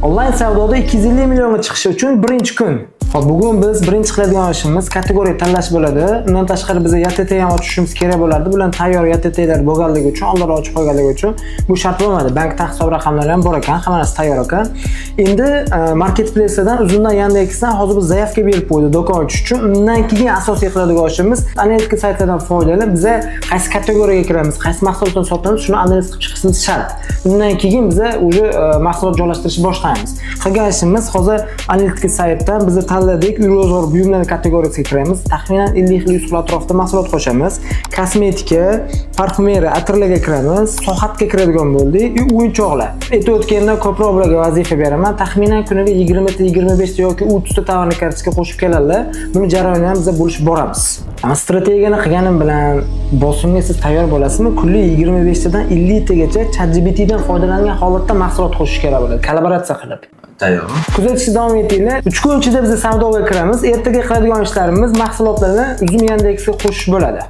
Onlayn savdoda 250 millionga chiqishi uchun birinchi kun. Xo'p, bugun biz birinchi qiladigan ishimiz kategoriya tanlash bo'ladi. Undan tashqari biz YTT ham ochishimiz kerak bo'lardi. Bular tayyor YTTlar bo'lganligi uchun, oldin ochib qo'yganligi uchun bu shart bo'lmadi. Bankda hisob raqamlari ham bor ekan, hamma narsa tayyor ekan. Endi marketplace'dan uzundan Yandexdan hozir biz zaявka berib qo'ydik do'kon ochish uchun. Undan keyin asosiy qiladigan ishimiz analitika saytlaridan foydalanib biz qaysi kategoriyaga kiramiz, qaysi mahsulotni sotamiz, shuni analiz qilib chiqishimiz shart. Undan keyin biz o'sha mahsulot joylashtirishni boshlaymiz. Qilgan ishimiz hozir analitika saytdan biz tanladik, uy-ro'zg'or buyumlari kategoriyasiga kiramiz. Taxminan 50 xil usul atrofida mahsulot qo'shamiz. Kosmetika, parfumeriya, atirlarga kiramiz. Sohatga kiradigan bo'ldik. O'yinchoqlar. O'tgandan ko'proq ularga vazifa beraman. Taxminan kuniga 20 ta, 25 ta yoki 30 ta tovarni kartasiga qo'shib keladilar. Buni jarayonni ham biz bo'lishib boramiz. Ammo strategiyani qilganim bilan bosimga siz tayyor bo'lasizmi? Kunlik 25 tadan 50 tagacha ChatGPTdan foydalangan holatda mahsulot qo'shish kerak bo'ladi. Kollaboratsiya qilib. Tayyor. Kuzatishda davom etinglar. 3 kun ichida biz savdoga kiramiz. Ertaga qiladigan ishlarimiz mahsulotlarni Uzum Yandexga qo'shish bo'ladi.